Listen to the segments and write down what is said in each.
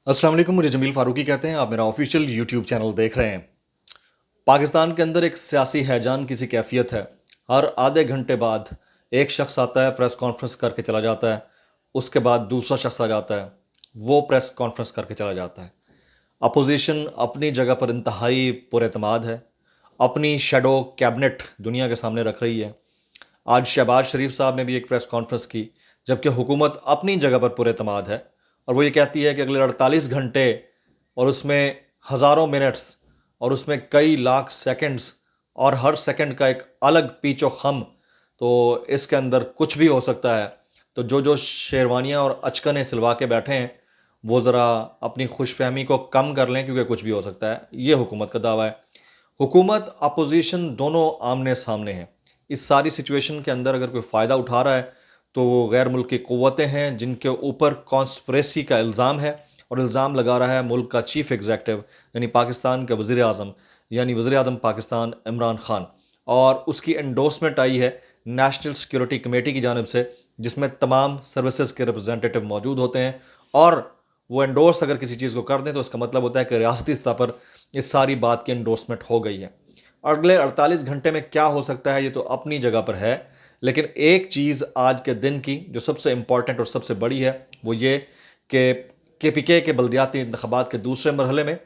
अस्सलाम वालेकुम। मुझे जमील फ़ारूकी कहते हैं। आप मेरा ऑफिशियल यूट्यूब चैनल देख रहे हैं। पाकिस्तान के अंदर एक सियासी हैजान की सी कैफियत है। हर आधे घंटे बाद एक शख्स आता है, प्रेस कॉन्फ्रेंस करके चला जाता है। उसके बाद दूसरा शख्स आ जाता है, वो प्रेस कॉन्फ्रेंस करके चला जाता है। अपोजिशन अपनी जगह पर इंतहाई पुरएतमाद है, अपनी शेडो कैबिनेट दुनिया के सामने रख रही है। आज शहबाज शरीफ साहब ने भी एक प्रेस कॉन्फ्रेंस की, जबकि हुकूमत अपनी जगह पर पुरएतमाद है और वो ये कहती है कि अगले 48 घंटे और उसमें हज़ारों मिनट्स और उसमें कई लाख सेकंड्स और हर सेकंड का एक अलग पीचो खम, तो इसके अंदर कुछ भी हो सकता है। तो जो जो शेरवानियाँ और अचकनें सिलवा के बैठे हैं वो ज़रा अपनी खुशफहमी को कम कर लें, क्योंकि कुछ भी हो सकता है। ये हुकूमत का दावा है। हुकूमत अपोजिशन दोनों आमने सामने हैं। इस सारी सिचुएशन के अंदर अगर कोई फ़ायदा उठा रहा है तो वो गैर मुल्की क़ुव्वतें हैं जिनके ऊपर कॉन्स्पिरेसी का इल्ज़ाम है, और इल्ज़ाम लगा रहा है मुल्क का चीफ़ एग्जीक्यूटिव यानी पाकिस्तान का वज़ीर आज़म यानी वज़ीर आज़म पाकिस्तान इमरान ख़ान। और उसकी एंडोर्समेंट आई है नेशनल सिक्योरिटी कमेटी की जानिब से, जिसमें तमाम सर्विसेज के रिप्रेजेंटेटिव मौजूद होते हैं। और वो एंडोर्स अगर किसी चीज़ को कर दें तो इसका मतलब होता है कि रियासती सतह पर इस सारी बात की एंडोर्समेंट हो गई है। अगले 48 घंटे में क्या हो सकता है ये तो अपनी जगह पर है, लेकिन एक चीज़ आज के दिन की जो सबसे इम्पॉर्टेंट और सबसे बड़ी है वो ये कि KPK के बल्दियाती इंतखाबात के दूसरे मरहले में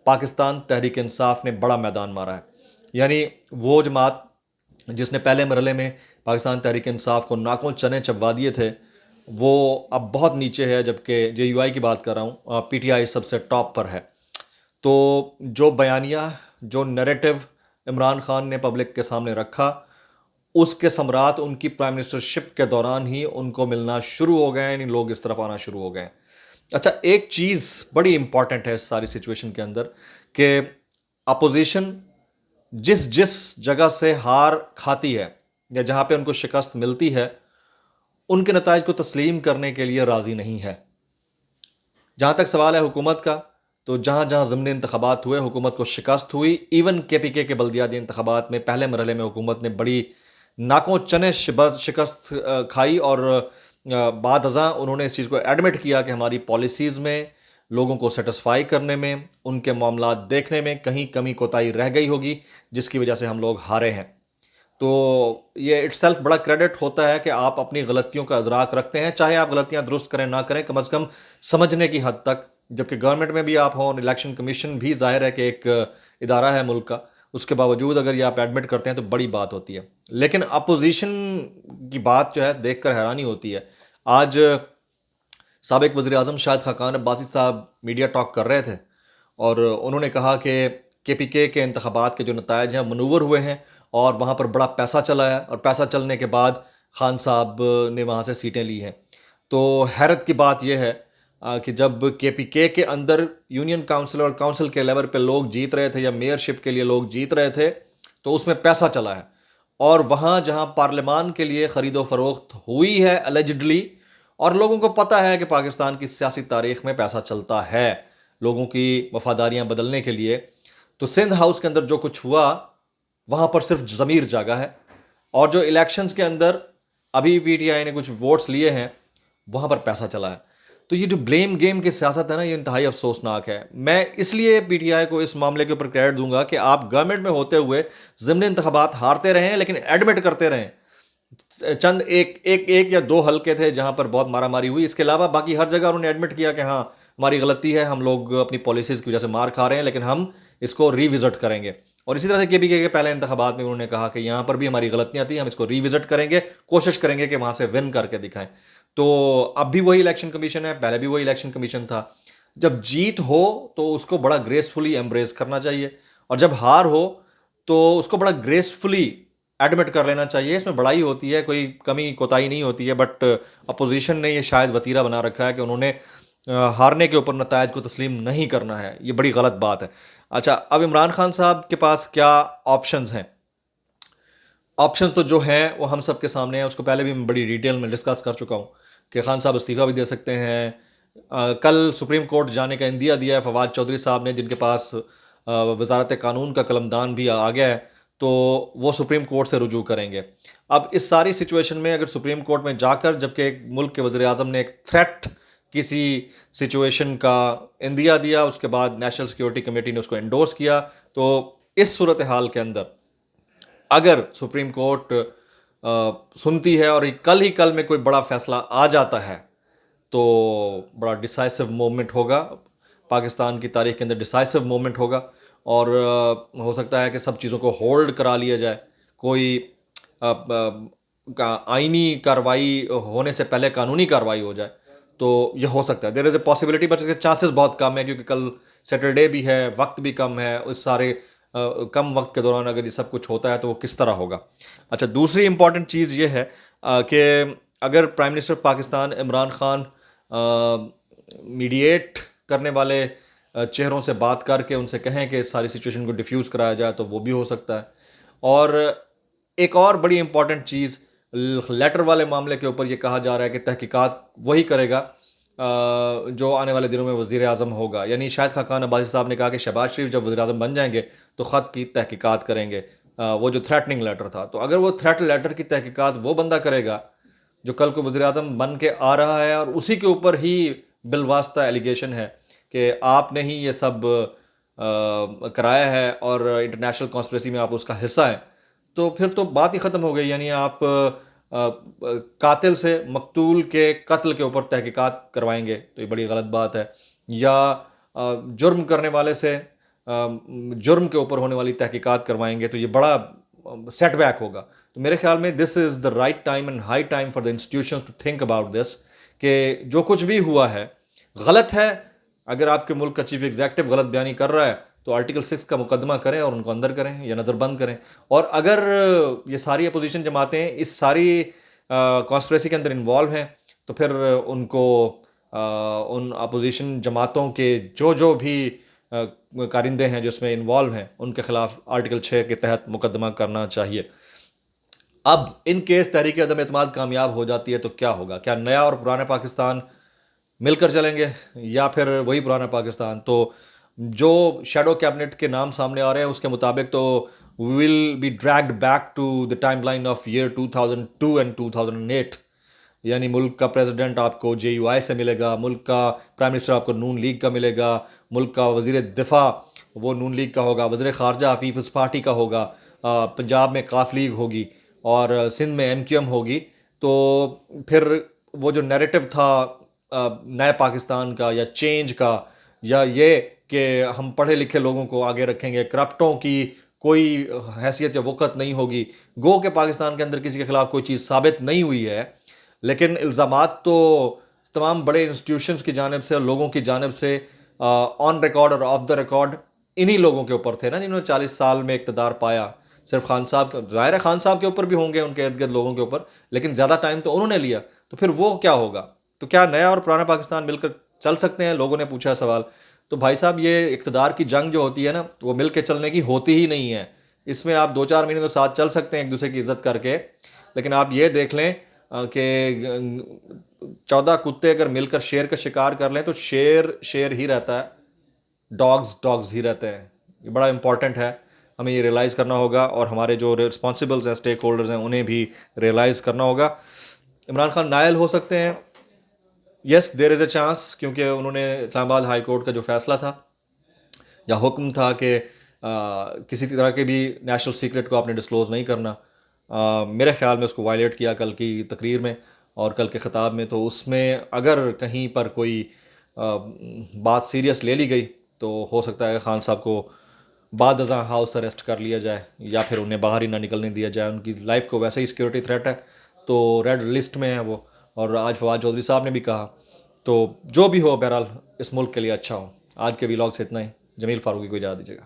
पाकिस्तान तहरीक इंसाफ ने बड़ा मैदान मारा है। यानी वो जमात जिसने पहले मरहले में पाकिस्तान तहरीक इंसाफ को नाकों चने चबवा दिए थे, वो अब बहुत नीचे है, जबकि JUI की बात कर रहा हूँ, PTI सबसे टॉप पर है। तो जो बयानिया, जो नैरेटिव इमरान खान ने पब्लिक के सामने रखा, उसके सम्राट उनकी प्राइम मिनिस्टरशिप के दौरान ही उनको मिलना शुरू हो गए, यानी लोग इस तरफ आना शुरू हो गए। अच्छा, एक चीज़ बड़ी इंपॉर्टेंट है इस सारी सिचुएशन के अंदर कि अपोजिशन जिस जिस जगह से हार खाती है या जहाँ पे उनको शिकस्त मिलती है, उनके नताइज को तस्लीम करने के लिए राज़ी नहीं है। जहाँ तक सवाल है हुकूमत का, तो जहाँ जहाँ ज़िमनी इंतखाबात हुए हुकूमत को शिकस्त हुई। इवन KPK के बल्दियाती इंतखाबात में पहले मरहले में हुकूमत ने बड़ी नाकों चने शिकस्त खाई, और बाद अज़ां उन्होंने इस चीज़ को एडमिट किया कि हमारी पॉलिसीज़ में, लोगों को सेटिस्फाई करने में, उनके मामलात देखने में कहीं कमी कोताही रह गई होगी, जिसकी वजह से हम लोग हारे हैं। तो ये इटसेल्फ बड़ा क्रेडिट होता है कि आप अपनी गलतियों का इदराक रखते हैं, चाहे आप गलतियां दुरुस्त करें ना करें, कम से कम समझने की हद तक। जबकि गवर्नमेंट में भी आप हों, इलेक्शन कमीशन भी ज़ाहिर है कि एक इदारा है मुल्क का, उसके बावजूद अगर ये आप एडमिट करते हैं तो बड़ी बात होती है। लेकिन अपोजिशन की बात जो है देख कर हैरानी होती है। आज साबिक वज़ीर आज़म शाहिद खाकान अब्बासी साहब मीडिया टॉक कर रहे थे और उन्होंने कहा कि KPK के इंतखाबात के जो नताइज हैं मनूवर हुए हैं और वहाँ पर बड़ा पैसा चला है, और पैसा चलने के बाद खान साहब ने वहाँ से सीटें ली हैं। तो हैरत की बात यह है कि जब KPK के अंदर यूनियन काउंसिल और काउंसिल के लेवल पे लोग जीत रहे थे या मेयरशिप के लिए लोग जीत रहे थे, तो उसमें पैसा चला है। और वहाँ जहाँ पार्लियामान के लिए ख़रीदो फरोख्त हुई है एलिजिडली, और लोगों को पता है कि पाकिस्तान की सियासी तारीख में पैसा चलता है लोगों की वफादारियाँ बदलने के लिए, तो सिंध हाउस के अंदर जो कुछ हुआ वहाँ पर सिर्फ ज़मीर जागा है। और जो इलेक्शंस के अंदर अभी PTI ने कुछ वोट्स लिए हैं, वहाँ पर पैसा चला है। तो ये जो ब्लेम गेम की सियासत है ना, ये इंतहाई अफसोसनाक है। मैं इसलिए PTI को इस मामले के ऊपर क्रेडिट दूंगा कि आप गवर्नमेंट में होते हुए ज़िमनी इंतखाबात हारते रहें, लेकिन एडमिट करते रहें। चंद एक या दो हल्के थे जहां पर बहुत मारामारी हुई, इसके अलावा बाकी हर जगह उन्होंने एडमिट किया कि हाँ हमारी गलती है, हम लोग अपनी पॉलिसीज़ की वजह से मार खा रहे हैं, लेकिन हम इसको रिविजिट करेंगे। और इसी तरह से KPK के पहले इंतखाबात में उन्होंने कहा कि यहाँ पर भी हमारी गलतियाँ थी, हम इसको रिविजिट करेंगे, कोशिश करेंगे कि वहाँ से विन करके दिखाएं। तो अब भी वही इलेक्शन कमीशन है, पहले भी वही इलेक्शन कमीशन था। जब जीत हो तो उसको बड़ा ग्रेसफुली एम्ब्रेस करना चाहिए, और जब हार हो तो उसको बड़ा ग्रेसफुली एडमिट कर लेना चाहिए। इसमें बड़ाई होती है, कोई कमी कोताही नहीं होती है, बट अपोजिशन ने ये शायद वतीरा बना रखा है कि उन्होंने हारने के ऊपर नतायज को तस्लीम नहीं करना है। ये बड़ी गलत बात है। अच्छा, अब इमरान खान साहब के पास क्या ऑप्शंस हैं? ऑप्शंस तो जो हैं वो हम सब के सामने हैं, उसको पहले भी मैं बड़ी डिटेल में डिस्कस कर चुका हूँ कि खान साहब इस्तीफ़ा भी दे सकते हैं। कल सुप्रीम कोर्ट जाने का इंदिया दिया है फवाद चौधरी साहब ने, जिनके पास वजारत कानून का कलमदान भी आ गया है, तो वो सुप्रीम कोर्ट से रुजू करेंगे। अब इस सारी सिचुएशन में अगर सुप्रीम कोर्ट में जाकर, जबकि एक मुल्क के वज़ीर आज़म ने एक थ्रेट کسی سچویشن کا عندیہ دیا, اس کے بعد نیشنل سیکیورٹی کمیٹی نے اس کو انڈورس کیا. تو اس صورتحال کے اندر اگر سپریم کورٹ سنتی ہے اور کل میں کوئی بڑا فیصلہ آ جاتا ہے تو بڑا ڈیسائسو مومنٹ ہوگا پاکستان کی تاریخ کے اندر, ڈیسائسو مومنٹ ہوگا, اور ہو سکتا ہے کہ سب چیزوں کو ہولڈ کرا لیا جائے, کوئی آئینی کارروائی ہونے سے پہلے قانونی کارروائی ہو جائے, تو یہ ہو سکتا ہے. دیر از اے پاسبلٹی, بٹ چانسز بہت کم ہے کیونکہ کل سیٹرڈے بھی ہے, وقت بھی کم ہے. اس سارے کم وقت کے دوران اگر یہ سب کچھ ہوتا ہے تو وہ کس طرح ہوگا. اچھا, دوسری امپورٹنٹ چیز یہ ہے کہ اگر prime minister Pakistan Imran Khan mediate کرنے والے چہروں سے بات کر کے ان سے کہیں کہ ساری سچویشن کو ڈیفیوز کرایا جائے تو وہ بھی ہو سکتا ہے. اور ایک اور بڑی امپورٹنٹ چیز, لیٹر والے معاملے کے اوپر یہ کہا جا رہا ہے کہ تحقیقات وہی کرے گا جو آنے والے دنوں میں وزیر اعظم ہوگا. یعنی شاہد خاقان عباسی صاحب نے کہا کہ شہباز شریف جب وزیر اعظم بن جائیں گے تو خط کی تحقیقات کریں گے, وہ جو تھریٹننگ لیٹر تھا. تو اگر وہ تھریٹ لیٹر کی تحقیقات وہ بندہ کرے گا جو کل کو وزیر اعظم بن کے آ رہا ہے, اور اسی کے اوپر ہی بالواسطہ ایلیگیشن ہے کہ آپ نے ہی یہ سب کرایا ہے اور انٹرنیشنل کانسپریسی میں آپ اس کا حصہ ہیں, تو پھر تو بات ہی ختم ہو گئی. یعنی آپ قاتل سے مقتول کے قتل کے اوپر تحقیقات کروائیں گے تو یہ بڑی غلط بات ہے, یا جرم کرنے والے سے جرم کے اوپر ہونے والی تحقیقات کروائیں گے تو یہ بڑا سیٹ بیک ہوگا. تو میرے خیال میں this is the right time and high time for the institutions to think about this, کہ جو کچھ بھی ہوا ہے غلط ہے. اگر آپ کے ملک کا چیف ایگزیکٹو غلط بیانی کر رہا ہے تو آرٹیکل 6 کا مقدمہ کریں اور ان کو اندر کریں یا نظر بند کریں. اور اگر یہ ساری اپوزیشن جماعتیں اس ساری کانسپریسی کے اندر انوالو ہیں تو پھر ان کو ان اپوزیشن جماعتوں کے جو بھی کارندے ہیں جو اس میں انوالو ہیں ان کے خلاف آرٹیکل 6 کے تحت مقدمہ کرنا چاہیے. اب ان کیس تحریک عدم اعتماد کامیاب ہو جاتی ہے تو کیا ہوگا؟ کیا نیا اور پرانا پاکستان مل کر چلیں گے یا پھر وہی پرانا پاکستان؟ تو جو شیڈو کیبنٹ کے نام سامنے آ رہے ہیں اس کے مطابق تو we will be dragged back to the timeline of year 2002 and 2008. یعنی ملک کا پریزیڈنٹ آپ کو جے یو آئی سے ملے گا, ملک کا پرائم منسٹر آپ کو نون لیگ کا ملے گا, ملک کا وزیر دفاع وہ نون لیگ کا ہوگا, وزیر خارجہ پیپلز پارٹی کا ہوگا, پنجاب میں قاف لیگ ہوگی اور سندھ میں ایم کیو ایم ہوگی. تو پھر وہ جو نیریٹو تھا نئے پاکستان کا یا چینج کا, یا یہ کہ ہم پڑھے لکھے لوگوں کو آگے رکھیں گے, کرپٹوں کی کوئی حیثیت یا وقت نہیں ہوگی. گو کہ پاکستان کے اندر کسی کے خلاف کوئی چیز ثابت نہیں ہوئی ہے, لیکن الزامات تو تمام بڑے انسٹیٹیوشنز کی جانب سے اور لوگوں کی جانب سے آن ریکارڈ اور آف دا ریکارڈ انہی لوگوں کے اوپر تھے نا جنہوں نے 40 سال میں اقتدار پایا. صرف خان صاحب, ظاہر ہے خان صاحب کے اوپر بھی ہوں گے ان کے ارد گرد لوگوں کے اوپر, لیکن زیادہ ٹائم تو انہوں نے لیا. تو پھر وہ کیا ہوگا؟ تو کیا نیا اور پرانا پاکستان مل کر چل سکتے ہیں؟ لوگوں نے پوچھا سوال. تو بھائی صاحب یہ اقتدار کی جنگ جو ہوتی ہے نا وہ مل کے چلنے کی ہوتی ہی نہیں ہے. اس میں آپ 2-4 مہینے تو ساتھ چل سکتے ہیں ایک دوسرے کی عزت کر کے, لیکن آپ یہ دیکھ لیں کہ 14 کتے اگر مل کر شیر کا شکار کر لیں تو شیر ہی رہتا ہے, ڈاگز ہی رہتے ہیں. یہ بڑا امپورٹنٹ ہے, ہمیں یہ ریئلائز کرنا ہوگا اور ہمارے جو رسپانسبلز ہیں اسٹیک ہولڈرز ہیں انہیں بھی ریئلائز کرنا ہوگا. عمران خان نائل ہو سکتے ہیں, یس دیر از اے چانس, کیونکہ انہوں نے اسلام آباد ہائی کورٹ کا جو فیصلہ تھا یا حکم تھا کہ کسی طرح کے بھی نیشنل سیکرٹ کو آپ نے ڈسکلوز نہیں کرنا, میرے خیال میں اس کو وائلیٹ کیا کل کی تقریر میں اور کل کے خطاب میں. تو اس میں اگر کہیں پر کوئی بات سیریس لے لی گئی تو ہو سکتا ہے خان صاحب کو بعد ازاں ہاؤس اریسٹ کر لیا جائے یا پھر انہیں باہر ہی نہ نکلنے دیا جائے. ان کی لائف کو ویسے ہی سیکیورٹی تھریٹ ہے تو ریڈ لسٹ میں ہے وہ, اور آج فواد چودھری صاحب نے بھی کہا. تو جو بھی ہو بہرحال اس ملک کے لیے اچھا ہو. آج کے ویلاگ سے اتنا ہی. جمیل فاروقی کو اجازت دیجیے گا.